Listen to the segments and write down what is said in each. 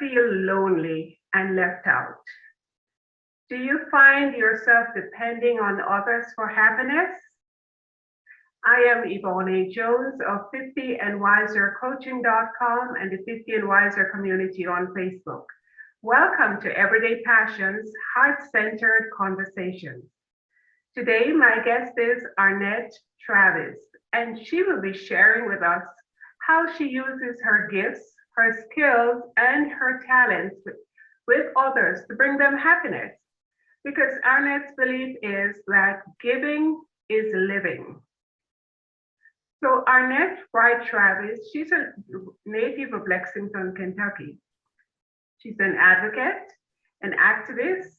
feel lonely and left out? Do you find yourself depending on others for happiness? I am Yvonne Jones of 50andwisercoaching.com and the 50 and Wiser community on Facebook. Welcome to Everyday Passions, Heart-Centered Conversations. Today, my guest is Arnette Travis, and she will be sharing with us how she uses her gifts, her skills, and her talents with others to bring them happiness. Because Arnette's belief is that giving is living. So Arnette Travis, she's a native of Lexington, Kentucky. She's an advocate, an activist,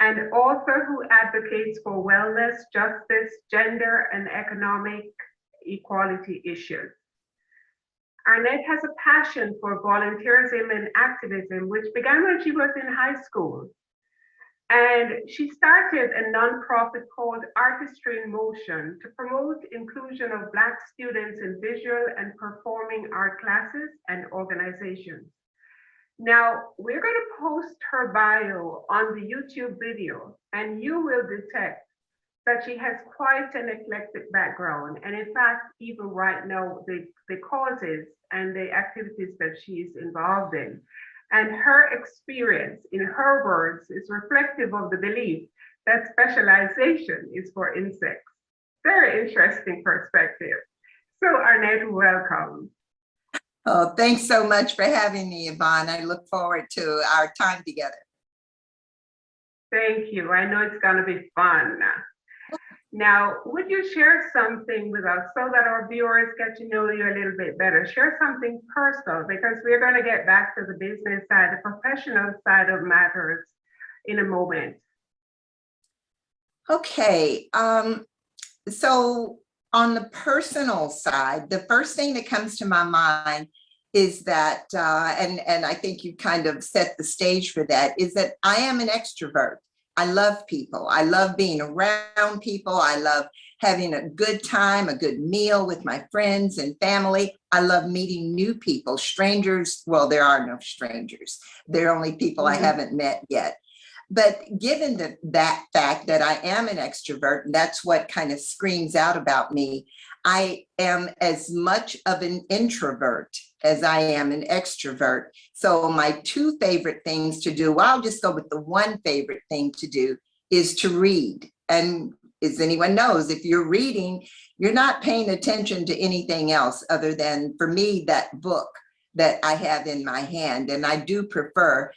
and author who advocates for wellness, justice, gender, and economic equality issues. Arnette has a passion for volunteerism and activism, which began when she was in high school. And she started a nonprofit called Artistry in Motion to promote inclusion of Black students in visual and performing art classes and organizations. Now, we're going to post her bio on the YouTube video, and you will detect that she has quite an eclectic background. And in fact, even right now, the causes and the activities that she's involved in. And her experience, in her words, is reflective of the belief that specialization is for insects. Very interesting perspective. So Arnette, welcome. Oh, thanks so much for having me, Yvonne. I look forward to our time together. Thank you. I know it's going to be fun. Now, would you share something with us so that our viewers get to know you a little bit better? Share something personal, because we're going to get back to the business side, the professional side of matters in a moment. Okay, so on the personal side, the first thing that comes to my mind is that, and I think you kind of set the stage for that, is that I am an extrovert. I love people. I love being around people. I love having a good time, a good meal with my friends and family. I love meeting new people, strangers. Well, there are no strangers. They're only people I haven't met yet. But given that fact that I am an extrovert, and that's what kind of screams out about me, I am as much of an introvert as I am an extrovert. So my two favorite things to do, well, I'll just go with the one favorite thing to do, is to read. And as anyone knows, if you're reading, you're not paying attention to anything else other than, for me, that book that I have in my hand. And I do prefer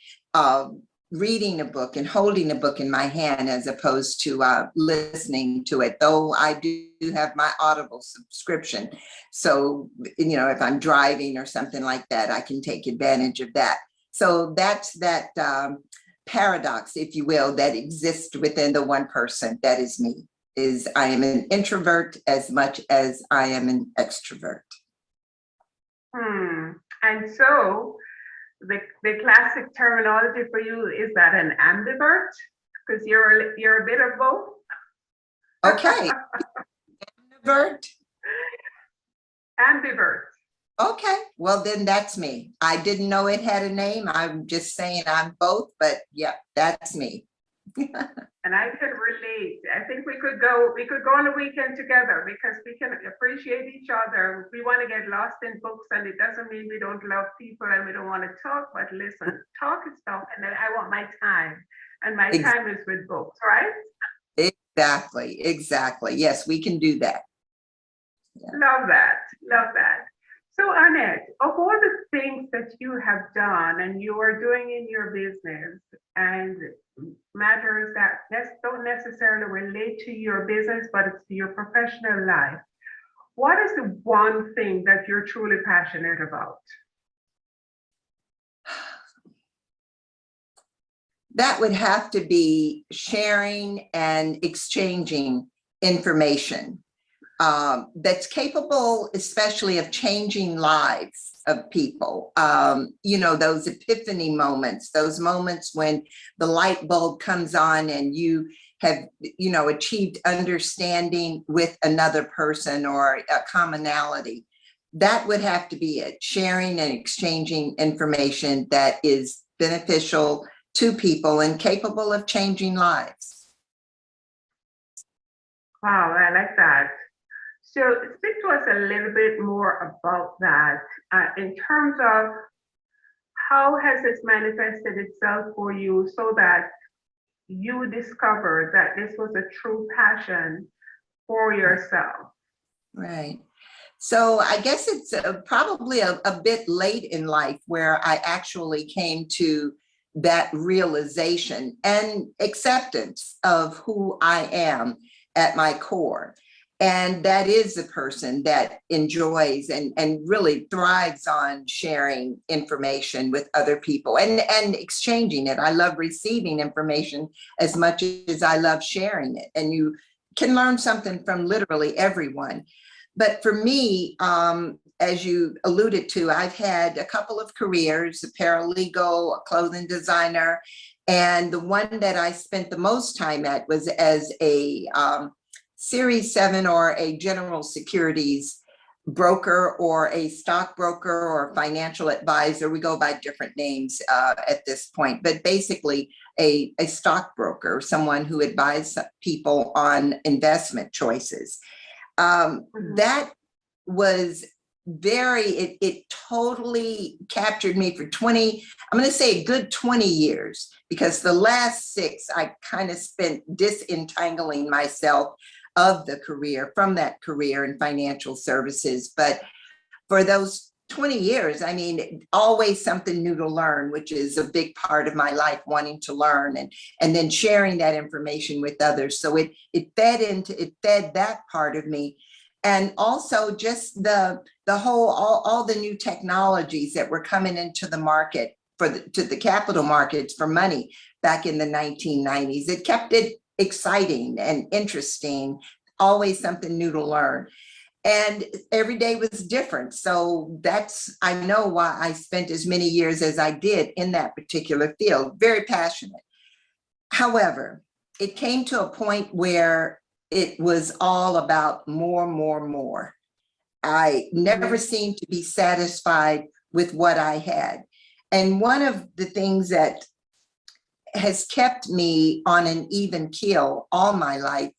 reading a book and holding a book in my hand as opposed to listening to it, though I do have my Audible subscription. So, you know, if I'm driving or something like that, I can take advantage of that. So that's that paradox, if you will, that exists within the one person that is me, is I am an introvert as much as I am an extrovert. And so, the classic terminology for you, is that an ambivert? Because you're a bit of both. Okay. Ambivert. Okay, well then that's me. I didn't know it had a name. I'm just saying I'm both, but yeah, that's me. And I can relate. I think we could go on a weekend together, because we can appreciate each other. We want to get lost in books, and it doesn't mean we don't love people and we don't want to talk, but listen, talk is talk, and then I want my time, and my time is with books, right? Exactly. Yes, we can do that. Yeah. Love that. So Arnette, of all the things that you have done and you are doing in your business, and matters that don't necessarily relate to your business, but it's to your professional life, what is the one thing that you're truly passionate about? That would have to be sharing and exchanging information that's capable, especially of changing lives of people. You know, those epiphany moments, those moments when the light bulb comes on and you have, you know, achieved understanding with another person or a commonality. That would have to be it, sharing and exchanging information that is beneficial to people and capable of changing lives. Wow, I like that. So speak to us a little bit more about that in terms of how has this manifested itself for you so that you discovered that this was a true passion for yourself? Right. So I guess it's probably a bit late in life where I actually came to that realization and acceptance of who I am at my core. And that is a person that enjoys and really thrives on sharing information with other people and exchanging it. I love receiving information as much as I love sharing it. And you can learn something from literally everyone. But for me, as you alluded to, I've had a couple of careers, a paralegal, a clothing designer, and the one that I spent the most time at was as a Series 7 or a general securities broker or a stockbroker or financial advisor. We go by different names at this point, but basically a stockbroker, someone who advises people on investment choices. That was it totally captured me for 20, I'm going to say a good 20 years, because the last 6, I kind of spent disentangling myself of the career, from that career in financial services. But for those 20 years, I mean, always something new to learn, which is a big part of my life, wanting to learn and then sharing that information with others. So it fed that part of me. And also just the whole, all the new technologies that were coming into the market to the capital markets for money back in the 1990s. It kept it exciting and interesting, always something new to learn. And every day was different. So I know why I spent as many years as I did in that particular field, very passionate. However, it came to a point where it was all about more, more, more. I never seemed to be satisfied with what I had. And one of the things that has kept me on an even keel all my life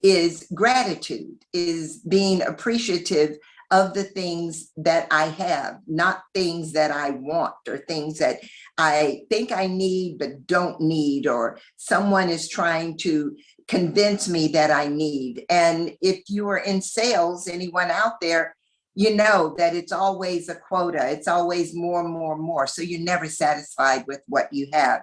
is gratitude, is being appreciative of the things that I have, not things that I want or things that I think I need but don't need, or someone is trying to convince me that I need. And if you are in sales, anyone out there, you know that it's always a quota. It's always more, more, more. So you're never satisfied with what you have.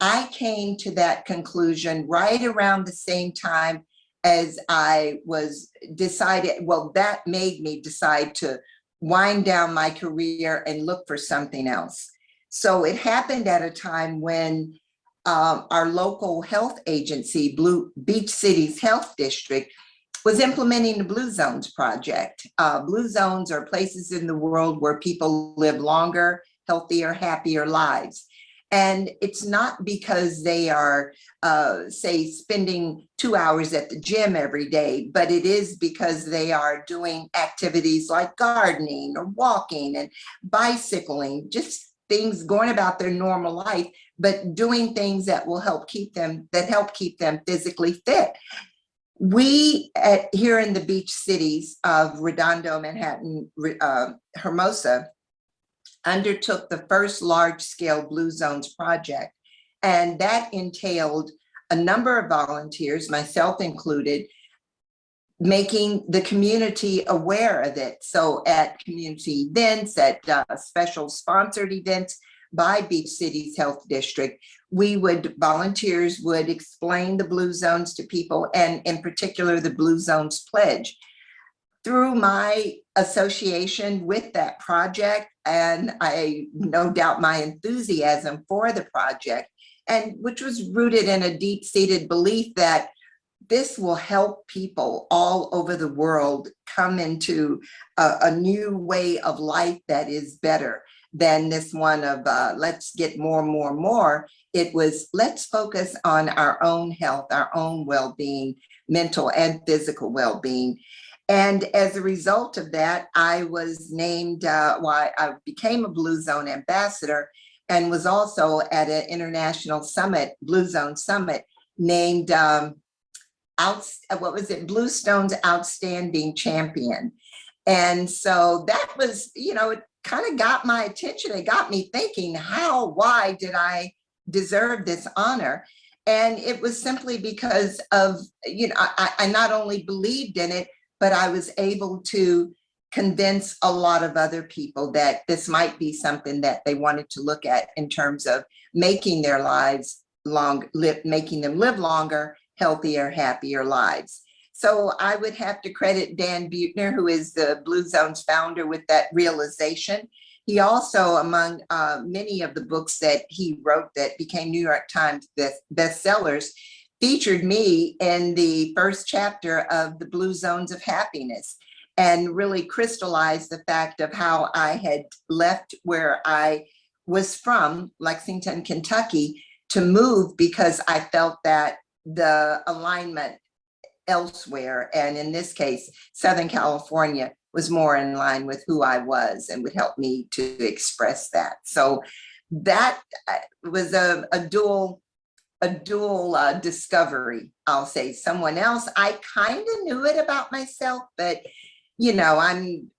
I came to that conclusion right around the same time as I was decided, well, that made me decide to wind down my career and look for something else. So it happened at a time when our local health agency, Beach Cities Health District, was implementing the Blue Zones project. Blue Zones are places in the world where people live longer, healthier, happier lives. And it's not because they are, say, spending 2 hours at the gym every day, but it is because they are doing activities like gardening or walking and bicycling, just things, going about their normal life, but doing things that will help keep them physically fit. We here in the beach cities of Redondo, Manhattan, Hermosa, undertook the first large-scale Blue Zones project. And that entailed a number of volunteers, myself included, making the community aware of it. So at community events, at special sponsored events by Beach Cities Health District, volunteers would explain the Blue Zones to people, and in particular, the Blue Zones Pledge. Through my association with that project, and I no doubt my enthusiasm for the project, and which was rooted in a deep-seated belief that this will help people all over the world come into a new way of life that is better than this one of let's get more, more, more. It was, let's focus on our own health, our own well-being, mental and physical well-being. And as a result of that, I was named, I became a Blue Zone ambassador, and was also at an international summit, Blue Zone Summit, named Bluestone's Outstanding Champion. And so that was, it kind of got my attention. It got me thinking, why did I deserve this honor? And it was simply because of, I not only believed in it, but I was able to convince a lot of other people that this might be something that they wanted to look at in terms of making their lives making them live longer, healthier, happier lives. So I would have to credit Dan Buettner, who is the Blue Zone's founder, with that realization. He also, among many of the books that he wrote that became New York Times bestsellers, featured me in the first chapter of the Blue Zones of Happiness, and really crystallized the fact of how I had left where I was from, Lexington, Kentucky, to move because I felt that the alignment elsewhere, and in this case, Southern California, was more in line with who I was and would help me to express that. So that was a dual discovery, I'll say. Someone else, I kind of knew it about myself, but Dan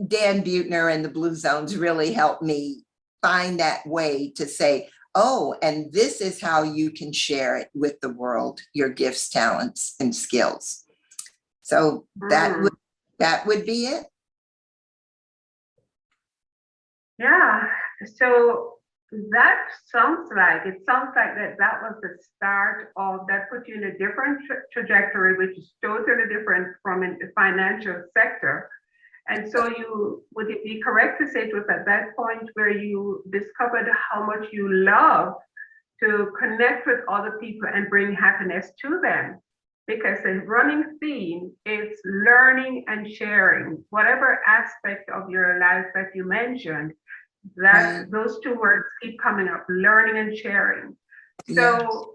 Buettner and the Blue Zones really helped me find that way to say, oh, and this is how you can share it with the world, your gifts, talents, and skills. So that would be it. Yeah. So that sounds like that was the start of that put you in a different trajectory, which is totally different from in the financial sector. And so would it be correct to say it was at that point where you discovered how much you love to connect with other people and bring happiness to them? Because the running theme is learning and sharing, whatever aspect of your life that you mentioned, those two words keep coming up, learning and sharing. So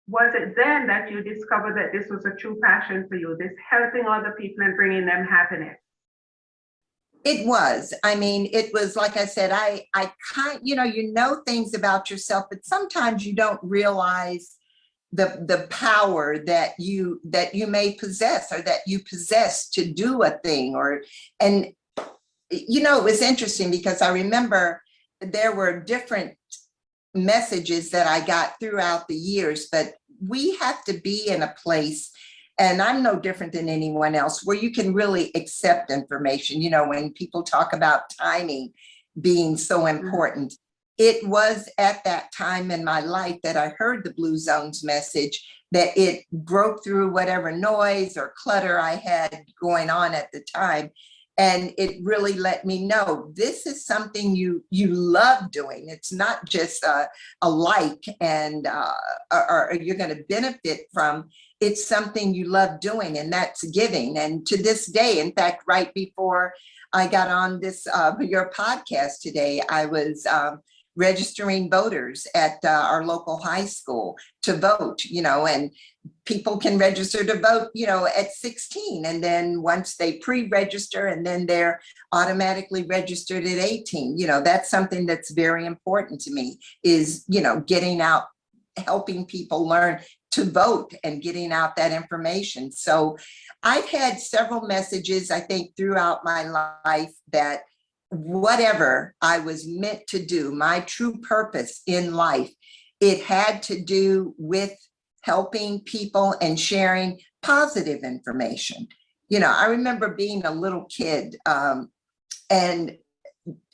was it then that you discovered that this was a true passion for you, this helping other people and bringing them happiness? It was. I mean, it was, like I said, I know things about yourself, but sometimes you don't realize the power that you may possess, or that you possess to do a thing. It was interesting because I remember there were different messages that I got throughout the years, but we have to be in a place, and I'm no different than anyone else, where you can really accept information. When people talk about timing being so important, it was at that time in my life that I heard the Blue Zones message, that it broke through whatever noise or clutter I had going on at the time. And it really let me know this is something you love doing. It's not just a like and or you're going to benefit from. It's something you love doing, and that's giving. And to this day, in fact, right before I got on this your podcast today, I was registering voters at our local high school to vote, and people can register to vote, at 16. And then once they pre-register, and then they're automatically registered at 18. That's something that's very important to me, is, getting out, helping people learn to vote and getting out that information. So I've had several messages, I think, throughout my life that whatever I was meant to do, my true purpose in life, it had to do with helping people and sharing positive information. I remember being a little kid and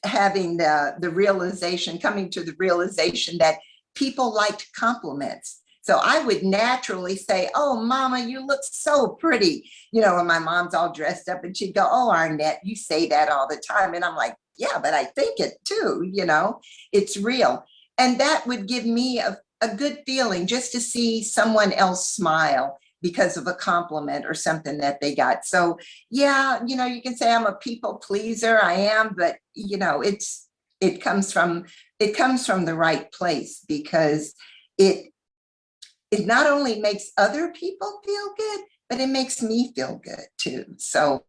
having the realization, coming to the realization that people liked compliments. So I would naturally say, oh, Mama, you look so pretty. And my mom's all dressed up, and she'd go, oh, Arnette, you say that all the time. And I'm like, yeah, but I think it too, it's real. And that would give me a good feeling just to see someone else smile because of a compliment or something that they got. So yeah, you can say I'm a people pleaser. I am, but it comes from the right place, because it not only makes other people feel good, but it makes me feel good too. So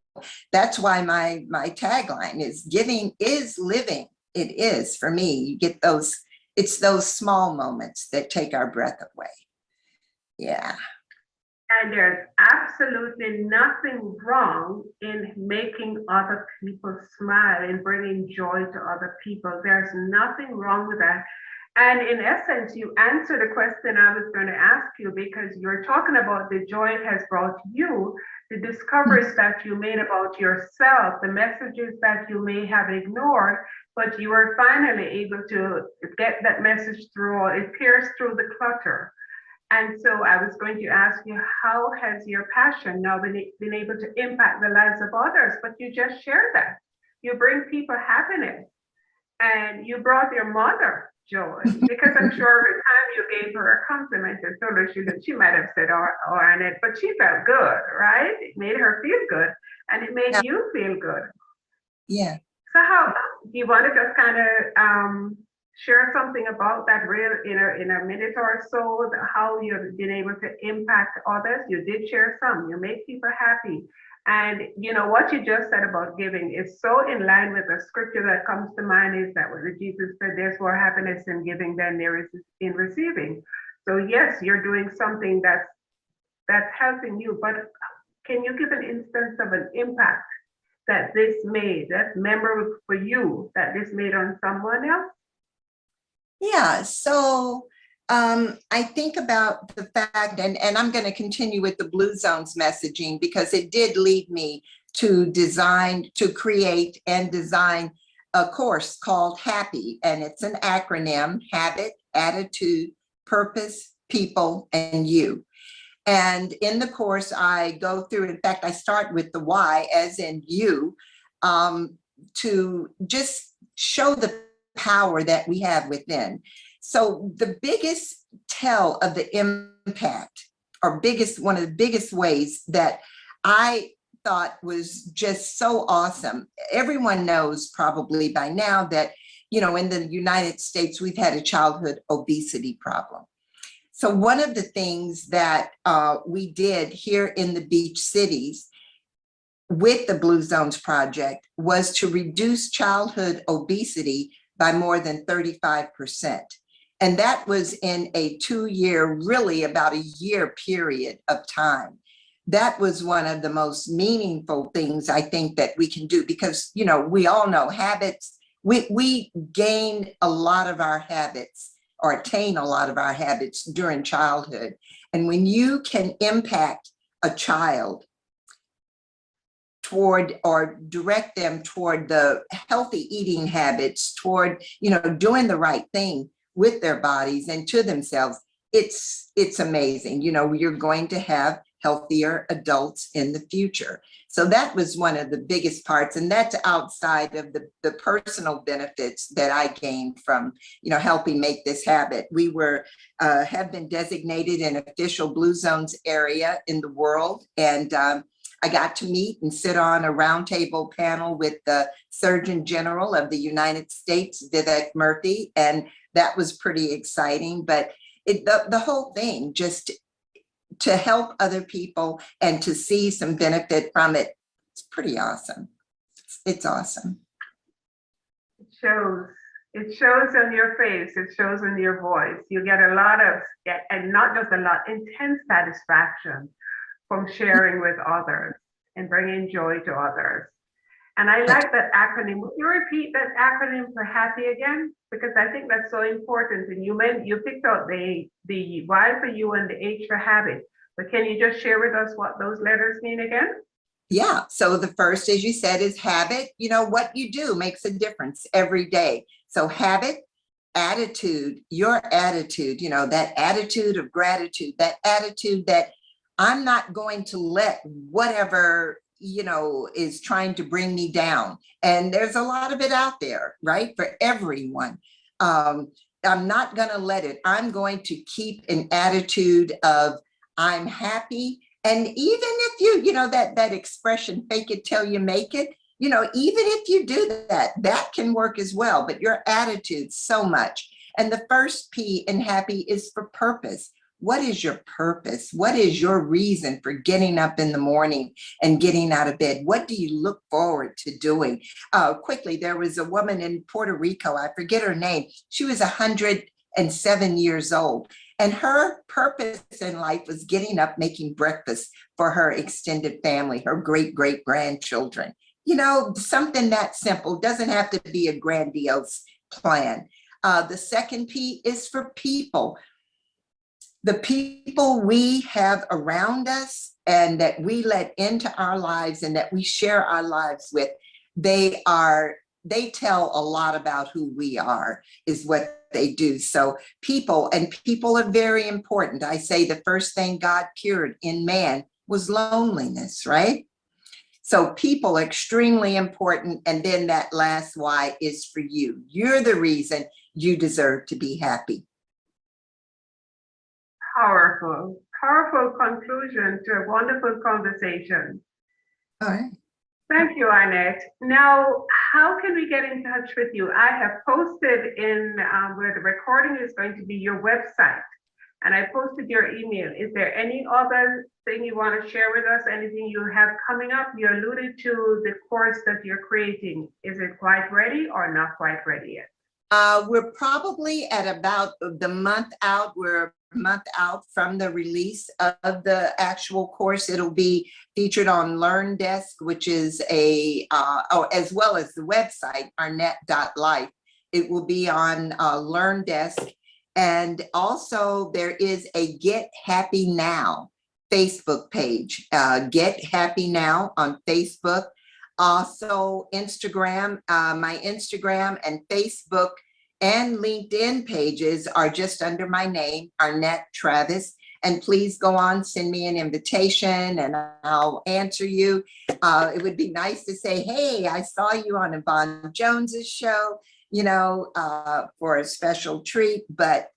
that's why my tagline is giving is living. It is for me. You get those, it's those small moments that take our breath away. Yeah. And there's absolutely nothing wrong in making other people smile and bringing joy to other people. There's nothing wrong with that. And in essence, you answer the question I was going to ask you, because you're talking about the joy it has brought you, the discoveries that you made about yourself, the messages that you may have ignored, but you were finally able to get that message through, or it pierced through the clutter. And so I was going to ask you, how has your passion now been able to impact the lives of others? But you just shared that. You bring people happiness, and you brought your mother joy, because I'm sure every time you gave her a compliment and told her she might have said, or Arnett, but she felt good, right? It made her feel good, and it made Yeah. you feel good. Yeah. So how do you want to just kind of share something about that real in a minute or so, how you've been able to impact others? You did share some, you make people happy. And you know what you just said about giving is so in line with the scripture that comes to mind, is that when Jesus said there's more happiness in giving than there is in receiving. So yes, you're doing something that's helping you, but can you give an instance of an impact that this made, that's memorable for you, that this made on someone else? Yeah. So I think about the fact, and I'm going to continue with the Blue Zones messaging, because it did lead me to create and design a course called HAPPY. And it's an acronym: habit, attitude, purpose, people, and you. And in the course, I go through, in fact, I start with the why, as in you, to just show the power that we have within. So the biggest tell of the impact, or one of the biggest ways that I thought was just so awesome. Everyone knows probably by now that, in the United States, we've had a childhood obesity problem. So one of the things that we did here in the beach cities with the Blue Zones Project was to reduce childhood obesity by more than 35%. And that was in a 2-year, really about a year period of time. That was one of the most meaningful things I think that we can do, because, we all know habits, we gain a lot of our habits, or attain a lot of our habits during childhood. And when you can impact a child toward, or direct them toward the healthy eating habits, toward, doing the right thing with their bodies and to themselves, it's amazing. You're going to have healthier adults in the future. So that was one of the biggest parts. And that's outside of the personal benefits that I gained from, helping make this habit. We have been designated an official Blue Zones area in the world. And I got to meet and sit on a roundtable panel with the Surgeon General of the United States, Vivek Murthy, and that was pretty exciting. But the whole thing, just to help other people and to see some benefit from it, it's pretty awesome. It's awesome. It shows on your face, it shows in your voice. You get a lot of, and not just a lot, intense satisfaction from sharing with others and bringing joy to others. And I like that acronym. Would you repeat that acronym for HAPPY again? Because I think that's so important. And you picked out the Y for you and the H for habit. But can you just share with us what those letters mean again? Yeah. So the first, as you said, is habit. What you do makes a difference every day. So habit, attitude, your attitude, that attitude of gratitude, that attitude that I'm not going to let whatever, is trying to bring me down. And there's a lot of it out there, right? For everyone. I'm not going to let it. I'm going to keep an attitude of I'm happy. And even if you, that expression, fake it till you make it, even if you do that can work as well. But your attitude so much. And the first P in happy is for purpose. What is your purpose? What is your reason for getting up in the morning and getting out of bed? What do you look forward to doing? Quickly, there was a woman in Puerto Rico, I forget her name. She was 107 years old. And her purpose in life was getting up, making breakfast for her extended family, her great-great-grandchildren. You know, something that simple, doesn't have to be a grandiose plan. The second P is for people. The people we have around us and that we let into our lives and that we share our lives with, they tell a lot about who we are, is what they do. So people are very important. I say the first thing God cured in man was loneliness, right? So people extremely important. And then that last Y is for you. You're the reason you deserve to be happy. Powerful, powerful conclusion to a wonderful conversation. All right. Thank you, Arnett. Now, how can we get in touch with you? I have posted in where the recording is going to be your website, and I posted your email. Is there any other thing you want to share with us? Anything you have coming up? You alluded to the course that you're creating. Is it quite ready or not quite ready yet? We're probably at about the month out. We're a month out from the release of the actual course. It'll be featured on LearnDesk, which is as well as the website, arnett.life. It will be on LearnDesk. And also there is a Get Happy Now Facebook page. Get Happy Now on Facebook. Also Instagram, my Instagram and Facebook and LinkedIn pages are just under my name, Arnette Travis. And please go on, send me an invitation and I'll answer you. It would be nice to say, hey, I saw you on Yvonne Jones's show, you know, for a special treat. But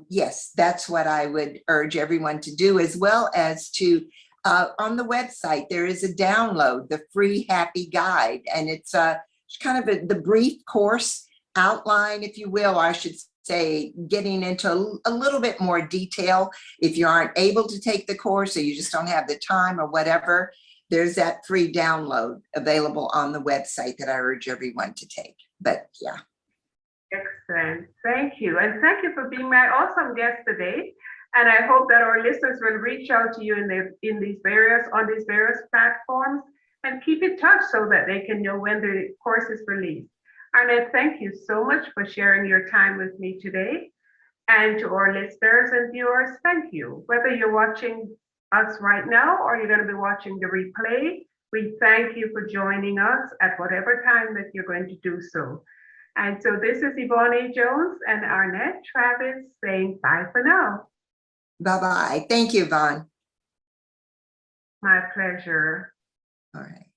yes, that's what I would urge everyone to do, as well as to on the website, there is a download, the free happy guide, and it's kind of the brief course outline, if you will, or I should say, getting into a little bit more detail. If you aren't able to take the course or you just don't have the time or whatever, there's that free download available on the website that I urge everyone to take. But yeah. Excellent. Thank you. And thank you for being my awesome guest today. And I hope that our listeners will reach out to you on these various platforms and keep in touch so that they can know when the course is released. Arnett, thank you so much for sharing your time with me today. And to our listeners and viewers, thank you. Whether you're watching us right now or you're going to be watching the replay, we thank you for joining us at whatever time that you're going to do so. And so this is Yvonne Jones and Arnette Travis saying bye for now. Bye-bye. Thank you, Yvonne. My pleasure. All right.